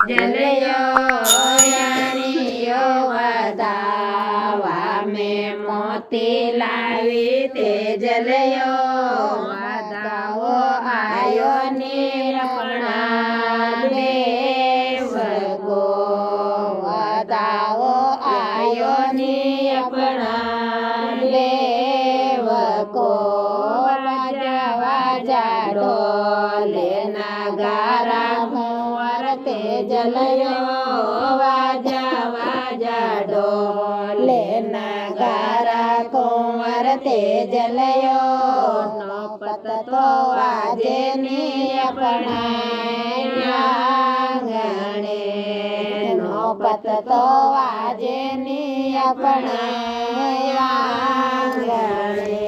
જલયો યાણીયો વધાવા મેં મોતી લાવી તે જલયો વધાવો આયો નિરપણા દેવ ગો વધાવો આયો નિરપણા દેવ કો વાજા વાજા ઢોલે નગારા તે જલયો વાજા વાજા ઢોલે નગારા કુંવર તે જલયો નો પતતો વાજે ની આપણા આંગણે નો પતતો વાજે ની આપણા આંગણે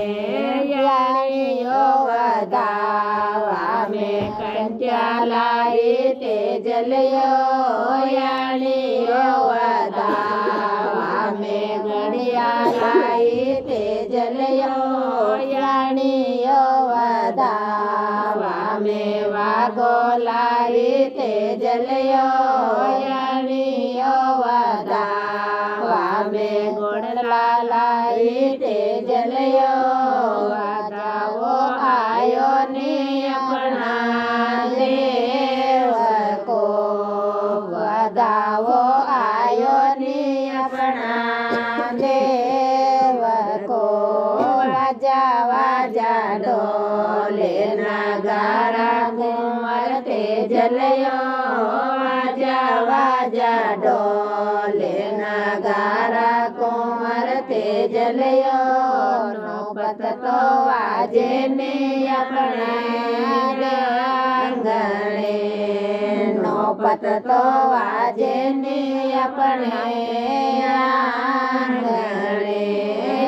યાણીઓ વધાવા મેં કંઠ્યા લાવી તે જલયો યાણીઓ વધાવા મેં ઘડિયા લાવી તે જલયો યાણીઓ વધાવા મેં વાઘો લાવી તે જલયો યાણીઓ વધાવા મેં ઘોડલા લાવી તે જલયો વધાવો આયો ની આપણા દેવ કો વધાવો આયો ની આપણા દેવ કો વાજા વાજા ઢોલે નગારા કુંવર તે જલયો વાજા વાજા ઢોલે નગારા કુંવર તે જલયો નો પતતો વાજે ને આપણા આંગણે નો પતતો વાજે ને આપણે આંગણે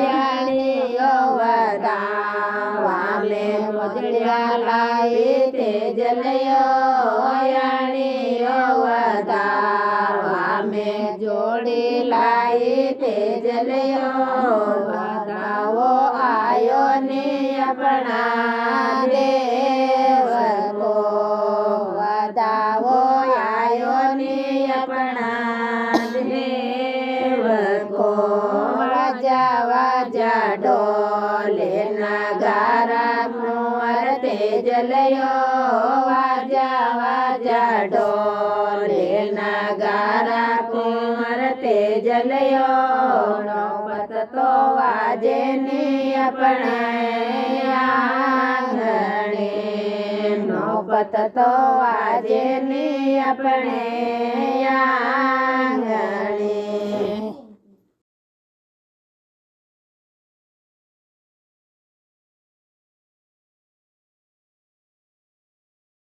યાણીઓ વધાવા મેં મોજડિયા લાવી તે જલયો યાણીઓ વધાવા મેં જોડી લાવી તે જલયો વધાવો આયો ને આપણા દેવ કો વધાવો આયો ને આપણા દેવ કો વાજા વાજા ઢોલે નગારા કુંવર તે જલયો વાજા વાજા ઢોલે નગારા કુંવર તે જલયો નો પતતો વાજે ની આપણા આંગણે નો પતતો વાજે ની આપણે